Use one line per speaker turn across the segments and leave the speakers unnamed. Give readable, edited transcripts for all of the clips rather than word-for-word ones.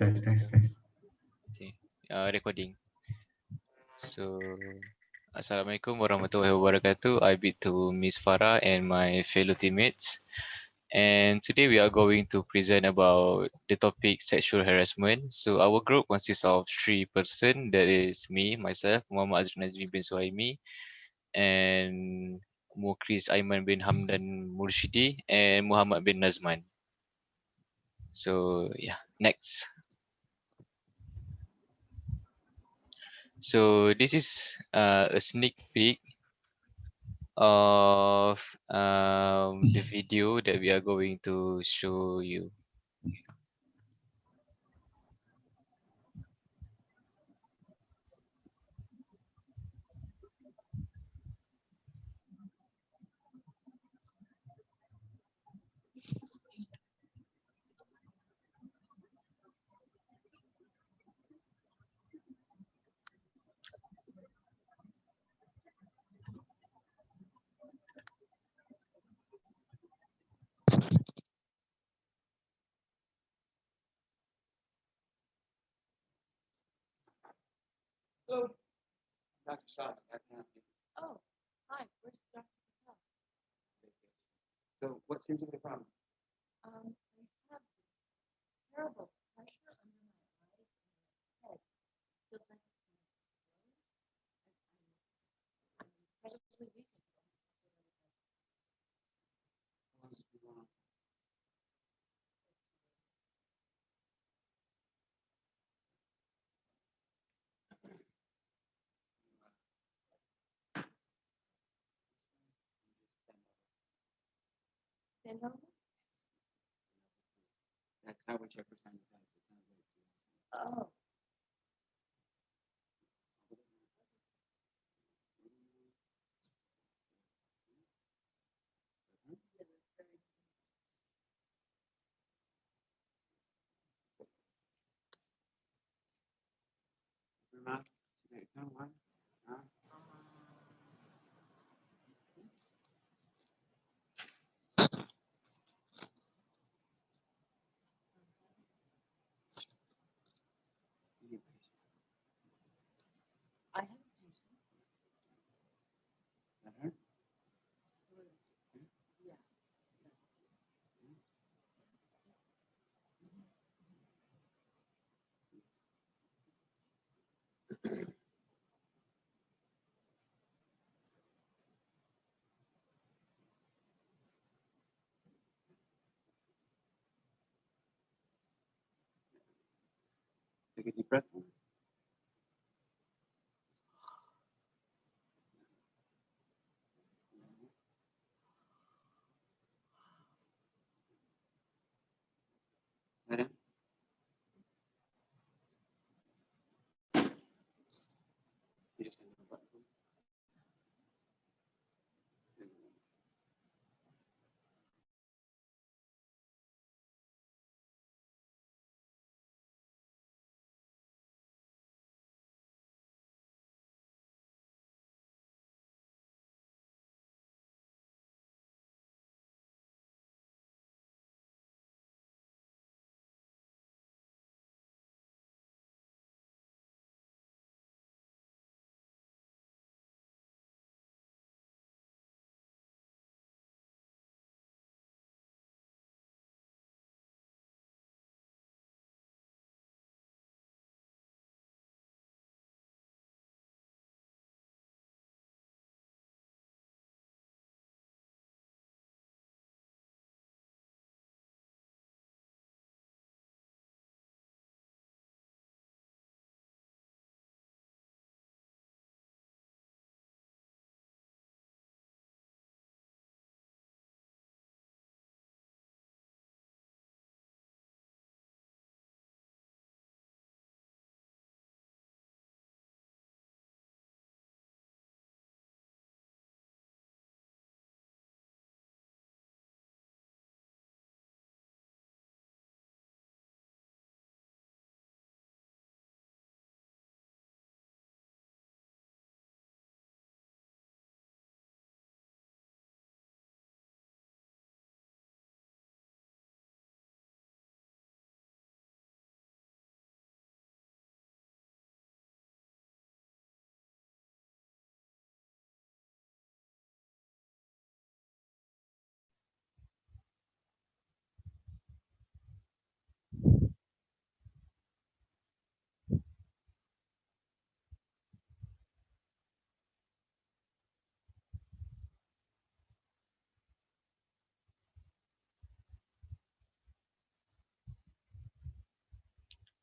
Test.
Okay. Recording. So, Assalamualaikum warahmatullahi wabarakatuh. I bid to Miss Farah and my fellow teammates. And today we are going to present about the topic sexual harassment. So our group consists of 3 persons. That is me, myself, Muhammad Azri Najmi bin Suhaimi, and Mukris Aiman bin Hamdan Murshidi, and Muhammad bin Nazman. So yeah, next. So this is a sneak peek of the video that we are going to show you.
Hello, Dr. Saad. I can help you. Oh, hi. Where's Dr. Patel? So, what seems to be the problem? I have terrible pressure under my eyes and my head. Feels like it's going to explode. I'm incredibly weak. What must be wrong? Stand over? That's not what your percent is. Oh. I have patience. Sort of. Yeah. Take a deep breath. Let in. You just hit the button.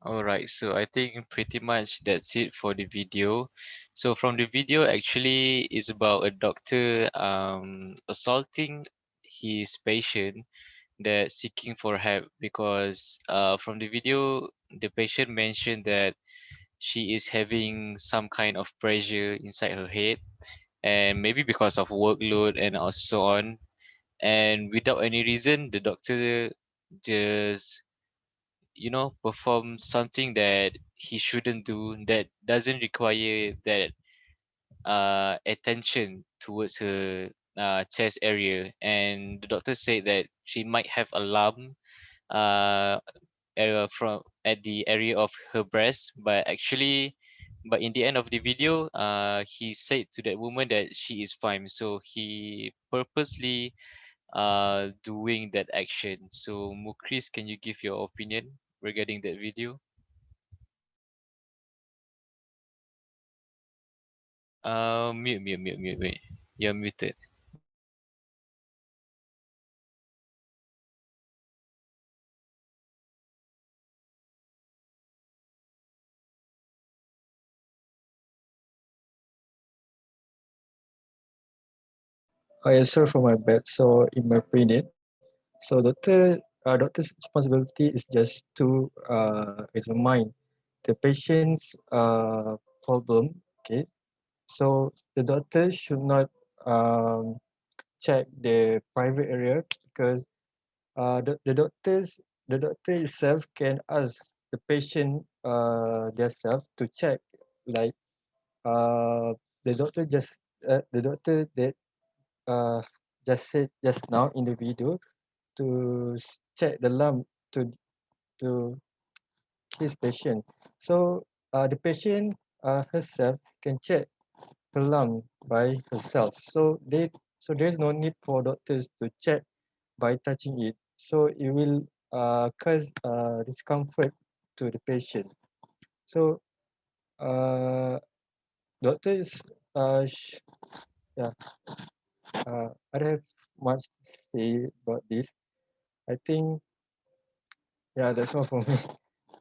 All right, so I think pretty much that's it for the video. So from the video, actually, is about a doctor assaulting his patient that seeking for help because from the video, the patient mentioned that she is having some kind of pressure inside her head, and maybe because of workload and so on. And without any reason, the doctor just perform something that he shouldn't do, that doesn't require that attention towards her chest area. And the doctor said that she might have a lump uh, from at the area of her breast, but in the end of the video, he said to that woman that she is fine, so he purposely doing that action. So Mukris, can you give your opinion regarding that video? Mute. Wait, you're muted.
I answer for my bad. So in my opinion, so doctor's responsibility is just to examine the patient's problem. Okay, so the doctor should not check the private area because the doctor itself can ask the patient themselves to check, like uh, the doctor that uh, just said just now in the video to check the lump to his patient. So the patient herself can check her lung by herself. So there's no need for doctors to check by touching it. So it will cause discomfort to the patient. So uh, doctors yeah I don't have much to say about this. I think yeah that's all for me.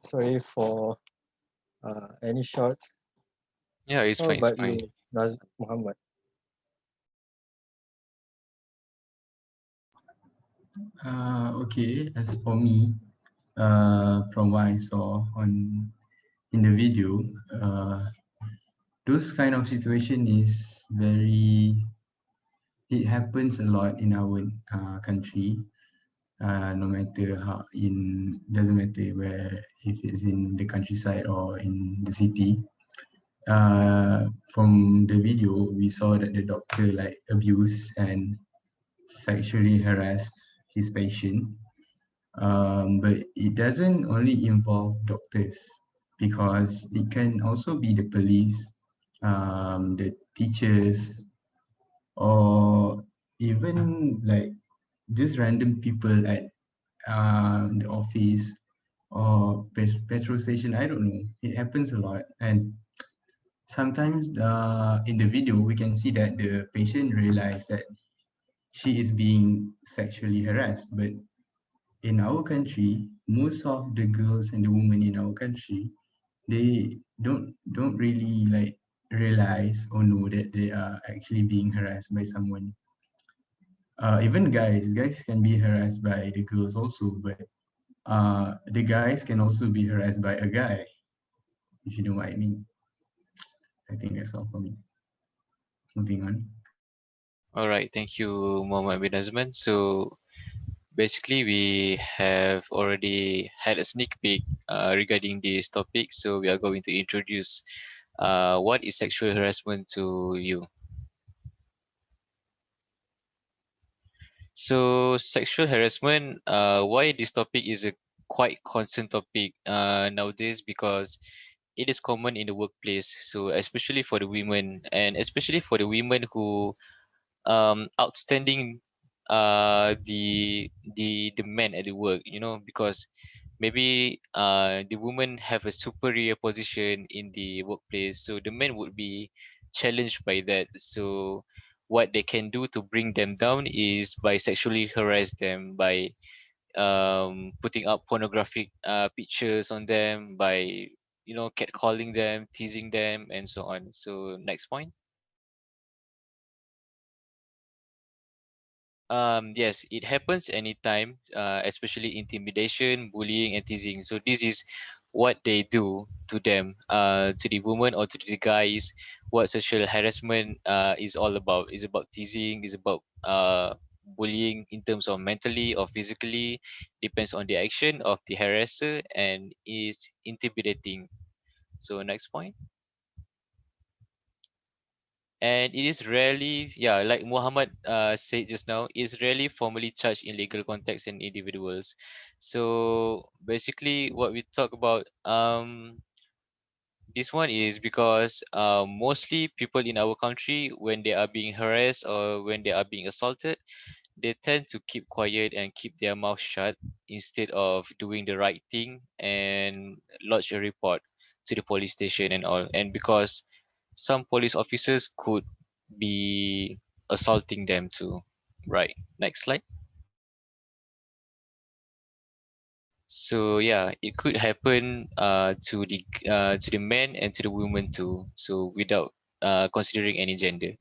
Sorry for any shorts.
Yeah, it's
How
fine. It's
about
fine.
you, Naz Muhammad?
Okay, as for me, from what I saw on in the video, those kind of situation is very, it happens a lot in our country. No matter how, in doesn't matter where, if it's in the countryside or in the city. From the video, we saw that the doctor like abused and sexually harassed his patient. But it doesn't only involve doctors, because it can also be the police, the teachers, or even like just random people at the office or petrol station. I don't know. It happens a lot, and sometimes in the video we can see that the patient realized that she is being sexually harassed, but in our country, most of the girls and the women in our country, they don't really like realize or know that they are actually being harassed by someone. Even guys can be harassed by the girls also, but the guys can also be harassed by a guy, if you know what I mean. I think that's all for me. Moving on.
All right, thank you, Muhammad bin Azman. So basically, we have already had a sneak peek regarding this topic. So we are going to introduce what is sexual harassment to you. So sexual harassment, why this topic is a quite concern topic nowadays, because it is common in the workplace. So especially for the women, and especially for the women who outstanding the men at the work, because maybe the women have a superior position in the workplace, so the men would be challenged by that. So what they can do to bring them down is by sexually harass them, by putting up pornographic pictures on them, by catcalling them, teasing them, and so on. So next point. Yes, it happens anytime, especially intimidation, bullying, and teasing. So this is what they do to them, to the woman or to the guys. What sexual harassment is all about. Is about teasing. Is about bullying in terms of mentally or physically. Depends on the action of the harasser, and is intimidating. So next point. And it is rarely, yeah, like Muhammad said just now, is rarely formally charged in legal context and individuals. So basically what we talk about, this one is because mostly people in our country, when they are being harassed or when they are being assaulted, they tend to keep quiet and keep their mouth shut instead of doing the right thing and lodge a report to the police station and all. And because some police officers could be assaulting them too. Right. Next slide. So yeah, it could happen to the men and to the women too. So without considering any gender.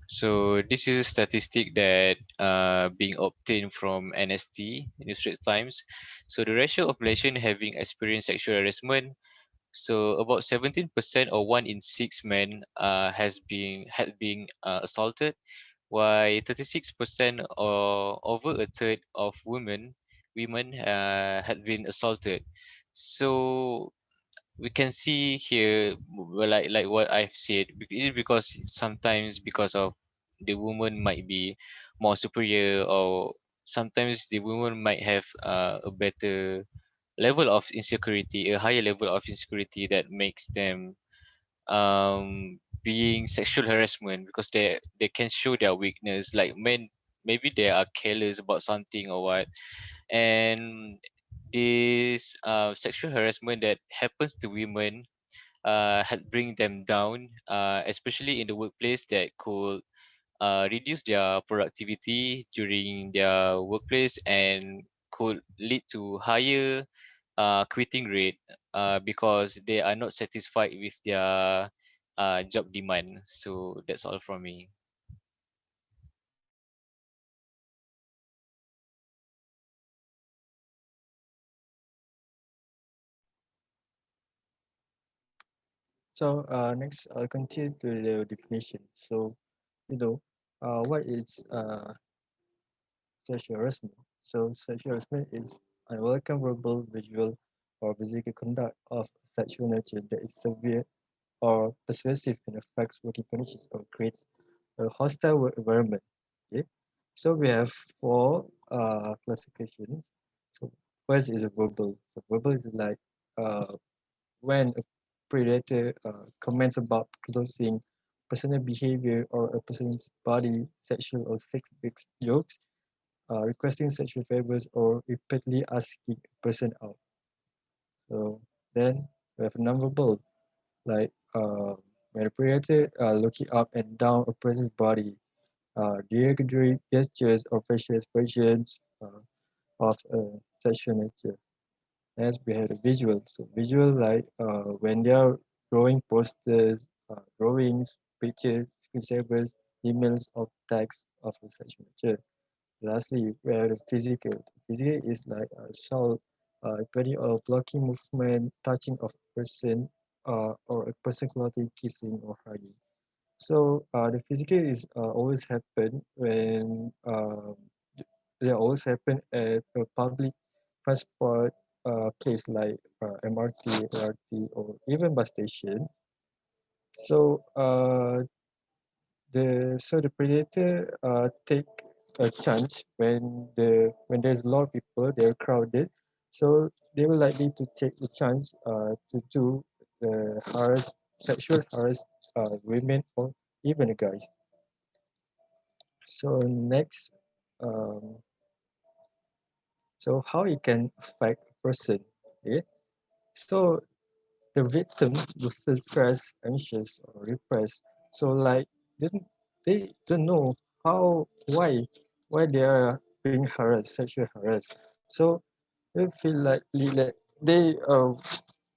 So this is a statistic that being obtained from NST, New Straits Times. So the ratio of Malaysian having experienced sexual harassment. So about 17% or 1 in 6 men had been assaulted, while 36% or over a third of women had been assaulted. So we can see here, well, like what I've said, it is because sometimes because of the woman might be more superior, or sometimes the woman might have a better level of insecurity, a higher level of insecurity that makes them being sexual harassment, because they can show their weakness. Like men, maybe they are careless about something or what, and this sexual harassment that happens to women had bring them down, especially in the workplace, that could reduce their productivity during their workplace and could lead to higher quitting rate, because they are not satisfied with their job demand. So that's all from me.
So next I'll continue to the definition. So you know what is sexual harassment? So sexual harassment is unwelcome verbal, visual, or physical conduct of sexual nature that is severe or persuasive and affects working conditions or creates a hostile work environment. Okay, so we have four classifications. So first is a verbal. So verbal is like uh, when a predator comments about clothing, personal behavior, or a person's body, sexual or sex-based jokes, requesting sexual favors, or repeatedly asking a person out. So then we have non-verbal, like when a predator looking up and down a person's body, derogatory gestures or facial expressions of a sexual nature. Next, we have the visual. So visual, like when they are drawing posters, drawings, pictures, screensavers, emails, of text of a sexual nature. Lastly, we have the physical. Physical is like assault, depending on blocking movement, touching of a person, or a person's clothing, kissing or hugging. So the physical is always happen when they always happen at a public transport place like MRT, LRT, or even bus station. So the predator take a chance when there's a lot of people, they're crowded, so they will likely to take the chance to do the sexual harass women or even the guys. So next, um, so how it can affect a person. Okay, so the victim will feel stressed, anxious, or repressed. So like they don't know how why they are being harassed, sexually harassed. So they feel like they are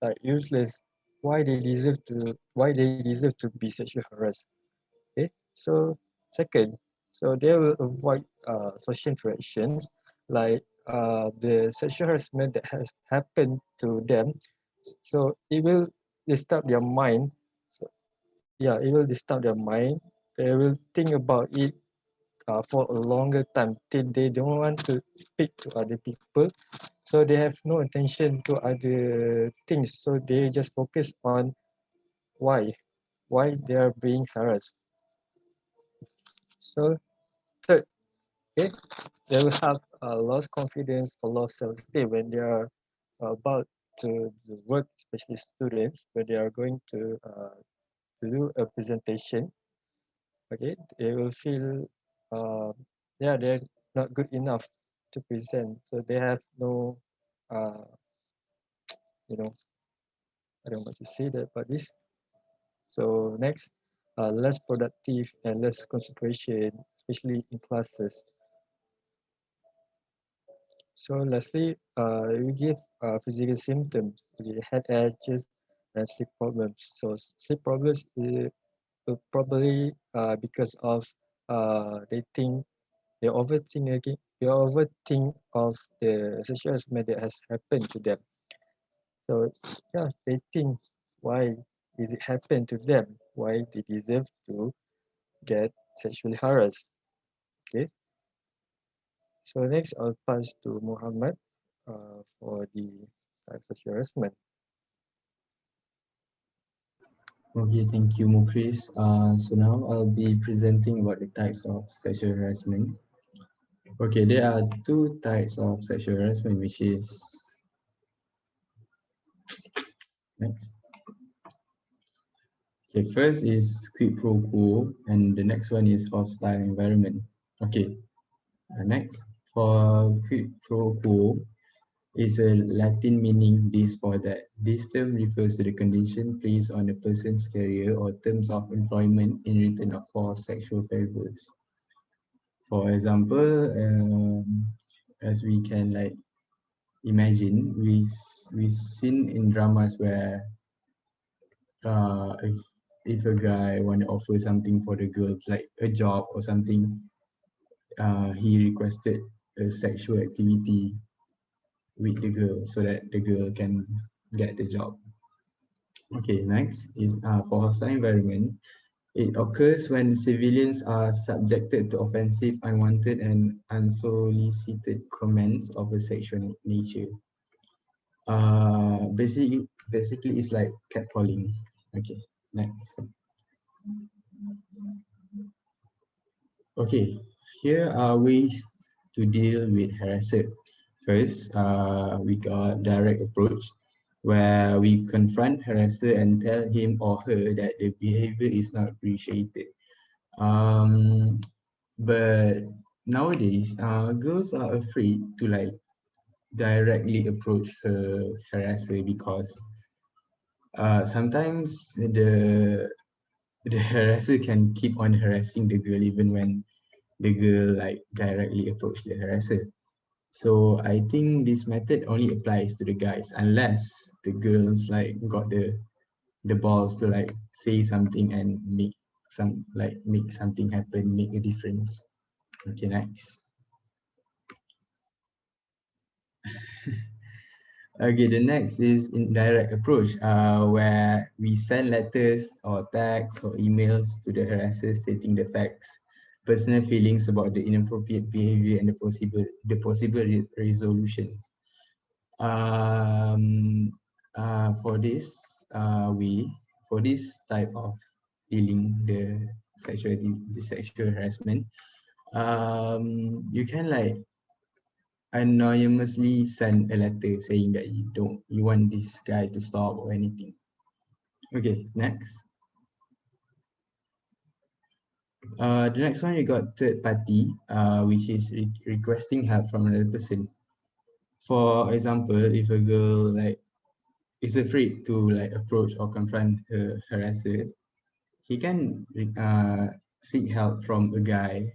like useless. Why they deserve to be sexually harassed. Okay. So second, so they will avoid social interactions like the sexual harassment that has happened to them. So it will disturb their mind. So yeah, it will disturb their mind. They will think about it for a longer time till they don't want to speak to other people. So they have no attention to other things. So they just focus on why why they are being harassed. So third, okay, they will have lost confidence or lost self-esteem when they are about to work, especially students, when they are going to do a presentation. Okay, they will feel uh, yeah, they're not good enough to present, so they have no uh, you know, I don't want to say that, but this. So next, less productive and less concentration, especially in classes. So lastly, we give physical symptoms, okay, headaches and sleep problems. So sleep problems is probably because of they think they overthink of the sexual harassment that has happened to them. So yeah, they think why is it happen to them? Why they deserve to get sexually harassed? Okay. So next, I'll pass to Muhammad for the sexual harassment.
Okay, thank you, Mukris. So now I'll be presenting about the types of sexual harassment. Okay, there are two types of sexual harassment, which is next. Okay, first is quid pro quo, and the next one is hostile environment. Okay, next for quid pro quo is a Latin meaning this for that. This term refers to the condition placed on a person's career or terms of employment in return for sexual favors. For example, as we can like imagine, we've seen in dramas where uh, if if a guy want to offer something for the girls like a job or something, he requested a sexual activity with the girl so that the girl can get the job. Okay, next is for hostile environment. It occurs when civilians are subjected to offensive, unwanted, and unsolicited comments of a sexual nature. Basically, it's like catcalling. Okay, next. Okay, here are ways to deal with harasser. First, we got direct approach, where we confront harasser and tell him or her that the behavior is not appreciated. Um, but nowadays, girls are afraid to like directly approach her harasser because sometimes the harasser can keep on harassing the girl even when the girl like directly approach the harasser. So I think this method only applies to the guys unless the girls like got the balls to like say something and make something happen, make a difference. Okay, next. Okay, the next is indirect approach, where we send letters or texts or emails to the harasser stating the facts, personal feelings about the inappropriate behavior and the possible resolutions. Um, for this way, for this type of dealing the sexual harassment, you can like anonymously send a letter saying that you want this guy to stop or anything. Okay, next. The next one you got third party, which is requesting help from another person. For example, if a girl like is afraid to like approach or confront her harasser, he can seek help from a guy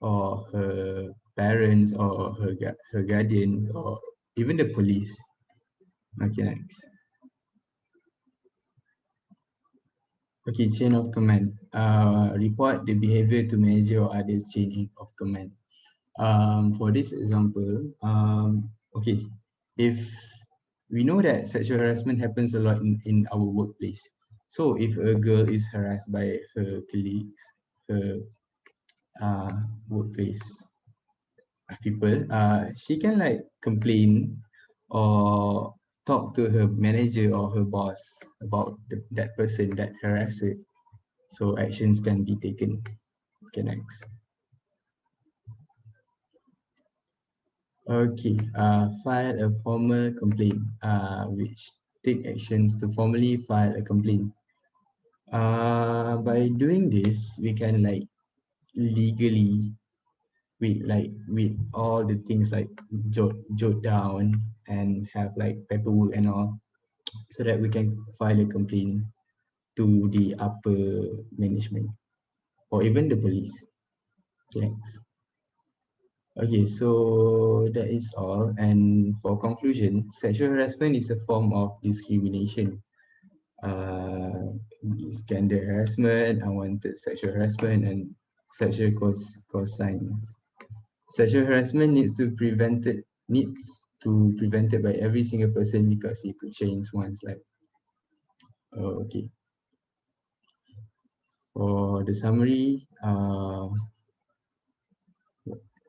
or her parents or her guardians or even the police. Okay, next. Okay, chain of command. Report the behavior to manager or others chain of command. For this example, okay, if we know that sexual harassment happens a lot in our workplace. So if a girl is harassed by her colleagues, her workplace people, she can like complain or talk to her manager or her boss about that person that harassed her. So actions can be taken. Okay, next. Okay, file a formal complaint, which take actions to formally file a complaint. By doing this, we can like legally with all the things like jot down and have like paperwork and all, so that we can file a complaint to the upper management or even the police. Okay, next. Okay, so that is all. And for conclusion, sexual harassment is a form of discrimination. Gender harassment, unwanted sexual harassment, and sexual cosines. Sexual harassment needs to prevented by every single person because it could change one's life. Okay. For the summary,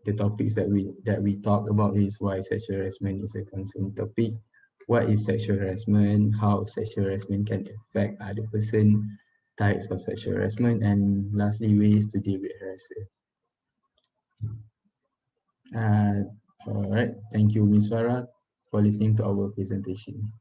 the topics that we talk about is why sexual harassment is a concern topic, what is sexual harassment, how sexual harassment can affect other person, types of sexual harassment, and lastly ways to deal with harasser. All right, thank you, Ms. Farah, for listening to our presentation.